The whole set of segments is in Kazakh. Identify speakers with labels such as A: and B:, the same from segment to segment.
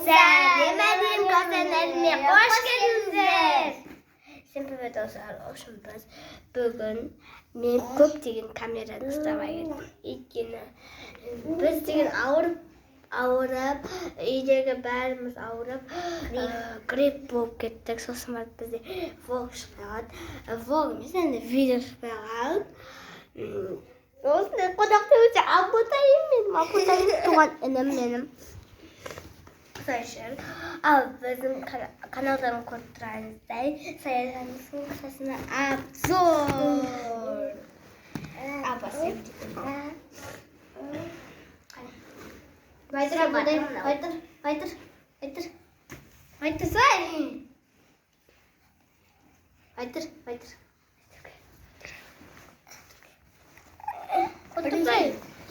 A: Сәлем каналына қош келдіңіздер. Всем привет, достар. Біз бүгін мен көптеген камераны ұстамай кеттім. Өйткені біз деген ауырып, үйдегі бәріміз ауырып, грипп болып кеттік. Сосын барып бізде влог шықпай қалды. Влог емес, енді видео шықпай қалды. Осындай қонақта өте Абутайым туған інім менің. Ал біздің каналдан көріп тұрғаныңыздай Саяжанның қысасына обзор.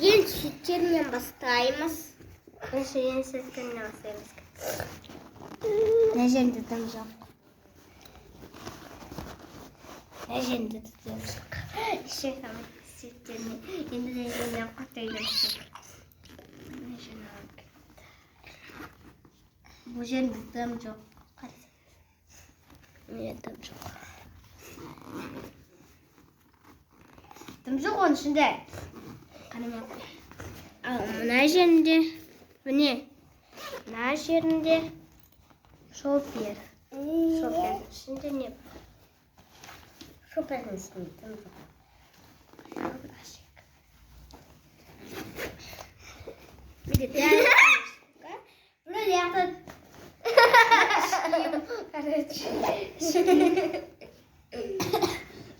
A: Ең шеттерінен бастаймыз. Ең шеттерінен бастаймыз. Нәжемді тым жоқ. Ішек самай шеттеріне. Енді нәжемден қотайдан шек. Нәжемді алып кетті. Бұл жерінде тым жоқ. Мен тым жоқ. Тым жоқ оның ішінде. Ал мына жерінде, міне, мына жерінде шопер. Шопердің ішінде не бар? Шопердің ішінде тым жоқ. Бұны яқтан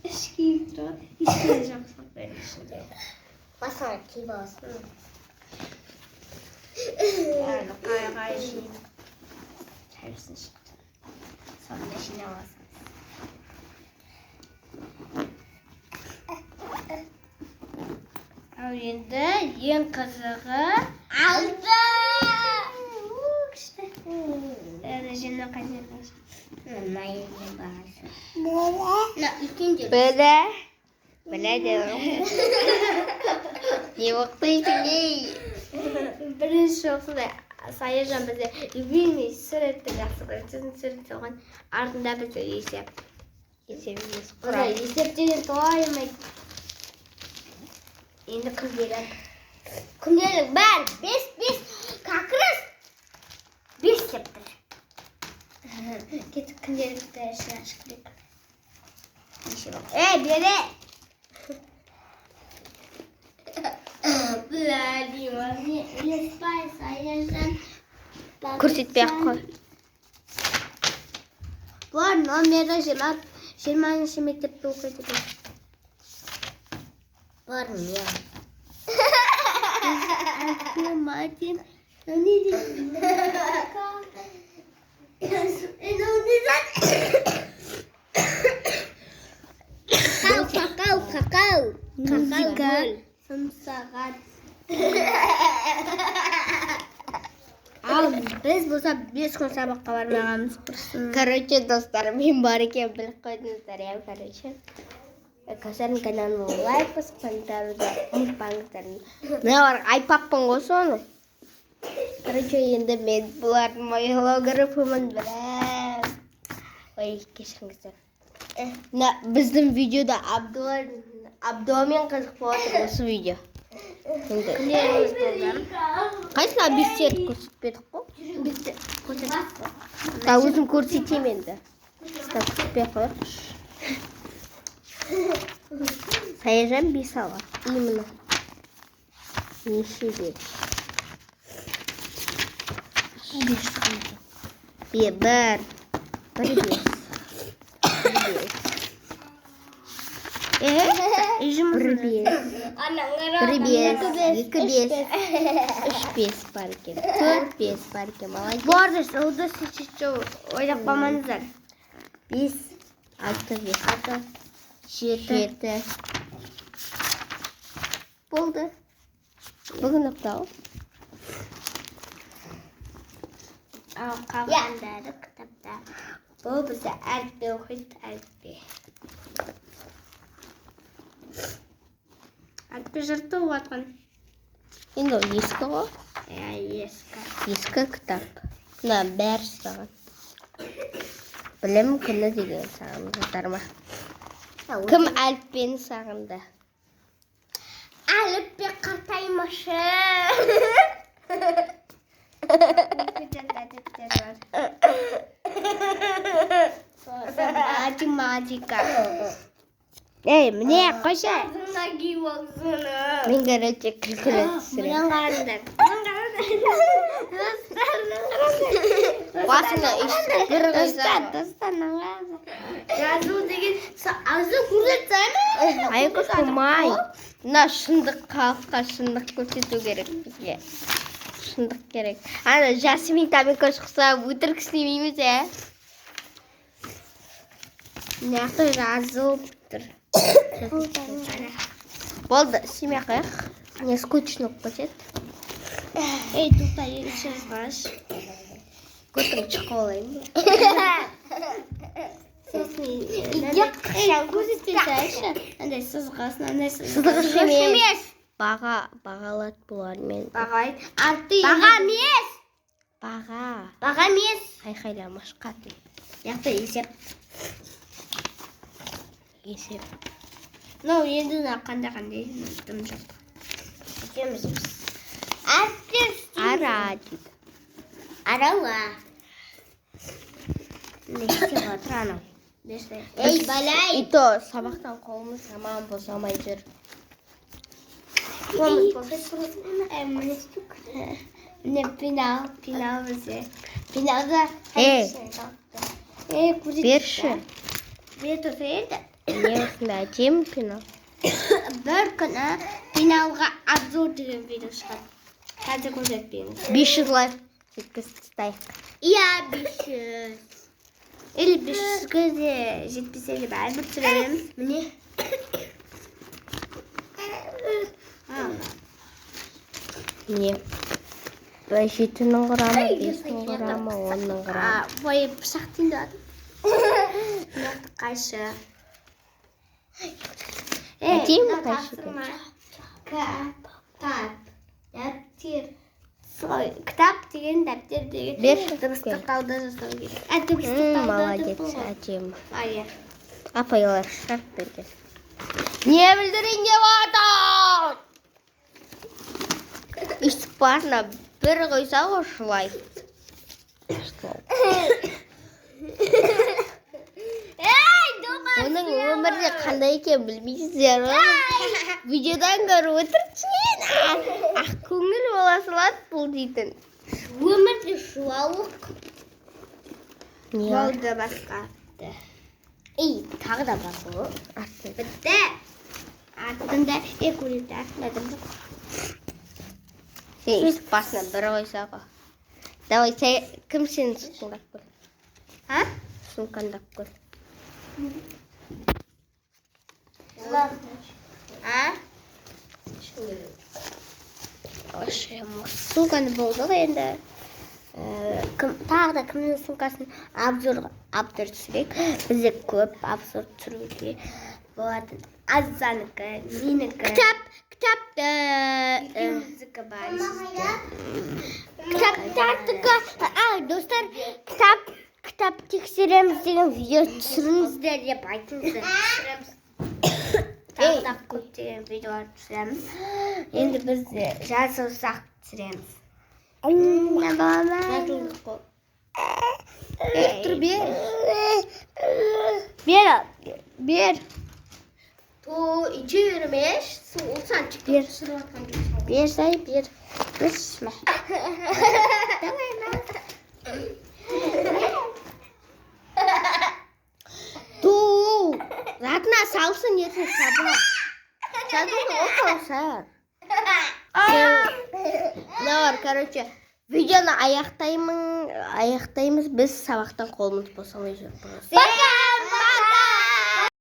A: ішкейіп тұрады. Ішкейіп жоқ шопердің ішінде. Басыңа кей баласын. Яғни қай жиын. Шәрісін шықты. Сонда жиын аласыңыз. Ал енді ең қызығы алды! Күшті. Әрі жиын қай жерден шықты. Мына елден бағасы. Біле дедім. Не оқытайсың, ей? Бірінші оқыды. Саяжан бізде любимый суретті жақсы көреді. Сіздің сурет соған артында бізде есеп. Есебіміз құрайды. Есептеген тоймайды. Енді күнделік. Күнделік бәрі 5 как раз 5 септір. Кетіп күнделікті ішін ашық керек. Бере! Көрсетпей қой. Бұлар номері 20-шы мектепте оқиды. Бұлар не? Матем. Какау. Сымсаған. Ал біз болса 5 күн сабаққа бармағанымыз құрсын. Короче, достар, мен бар екен біліп қойдыңыздар. Кәсәрін каналына лайк басып, комментарийді ұмытпаңыздар. Мына бар, айпаппын ғой соны. Короче, енді мен бұлардың блогерімін білем. Ой, кешіріңіздер. Біздің видеода Абдуамен қызық болады осы видео. Қайсына бестерді көрсетпедік қой? Көрсетпедік қой. Өзім көрсетем енді. Көрсетпедік қой. Саяжан 5 ала. Именно. Неше бет. 5 бір. Бір бес. Бір бес. Бір бес. Екі бес. Үш бес бар екен. 4 бес бар екен. Молодец. Борды, олды сечетші ойлап қамаңыздар. 5. 6 бес. 7. Болды. Бүгін ұқтау. Ал қалғандары кітапта. Бұл бізде әліппе оқиды, әліппе. Әліппе жырты оғатқан. Енді ол ескі ғой? Ескі кітап.
B: Мына бәрі сұраған. Білім күні деген сағындыңыздар ма? Кім әліппені сағынды?
A: Әліппе қартаймашы. Математика.
B: Ей, міне қойшы.
A: Ağzına giy ağzına.
B: Мен короче күлкілі түсірем.
A: Бұдан қарыңдар.
B: Басыңа үштік бір қойса.
A: Жазу деген азы көрсетсайма?
B: Ай көмай. Мына шындық халыққа шындық көрсету керек бізге. Шындық керек. Ана Жасмин тамекі шықса өтірік істемейміз, ә?
A: Мына жазу тұр.
B: Болды, істемей қайық. Не скучно көсет.
A: Ей, тоқта ерекше жазғаш.
B: Көтім шыққа олайын.
A: Көрсетпейсайшы. Андай сызғасын, андай
B: Сызғыш емес. Бағалат бұлар мен.
A: Баға емес.
B: Баға
A: емес.
B: Қайқайламаш қатын.
A: Яқты есеп.
B: Есеп.
A: Енді қандай тым жоқ. Өтеміз біз.
B: Ара дейді.
A: Арауа.
B: Не істеп отыр анау?
A: Ей, балай.
B: И то сабақтан қолымыз аман босамай жүр.
A: Міне пинал бізде. Пиналда
B: Берші.
A: Берді еді.
B: Не осында әдемі пинал.
A: Бір күні пиналға обзор деген видео шығады. Қазір көрсетпейміз.
B: 500 лайк жеткіз тастайық.
A: Иә, 500. Или 500-ге де жетпесе де бәрібір түсіреміз. Міне.
B: Міне. 7-нің құрамы, 5-нің құрамы, 10-нің құрамы.
A: Бойы пышақ дейінді адым. Нақты қайшы.
B: Әдемі қайшы екен.
A: Кітап деген, дәптер деген.
B: Берші
A: дыбыстық талда жасау керек.
B: Молодец, әдемі.
A: Айя.
B: Апайлар шарт берген. Не білдірейін деп атыр? Үстік басына бір қойса ғошылай. Оның өмірде қандай екен білмейсіздер ғой. Видеодан көріп отырсың. Ақ көңіл бола салады бұл дейтін.
A: Өмірде шуалық.
B: Не
A: Болды басқа. Ей, тағы да бар бұл. Бітті. Артында көреді. Артында да жоқ.
B: Үстік басына бір қойса ғой. Давай, кім сені сұңдап көр? Сұңқандап көр.
A: Сумканы болды ғой енді. Тағы да кімнің сумкасын обзор түсірек. Бізде көп обзор түсіруге болатын. Азаныкі, менікі. Кітапты. Екеуміздікі бар. Кітаптардікі. Достар, кітап тексереміз деген видео түсіріңіздер деп айтыңыздар. Тағы да көптеген видеолар түсіреміз. Енді біз жазылсақ түсіреміз. Жазылдық қой.
B: Тұр бер.
A: Бер. То, içe yürümеш. Olsan çık.
B: Бер. Бер. Бішме. Ту. Затына салсын ертең сабыла. Жазылды оқылсар. Нар, короче, видеоны аяқтаймыз. Біз сабақтан қолымыз босамай жүрміз.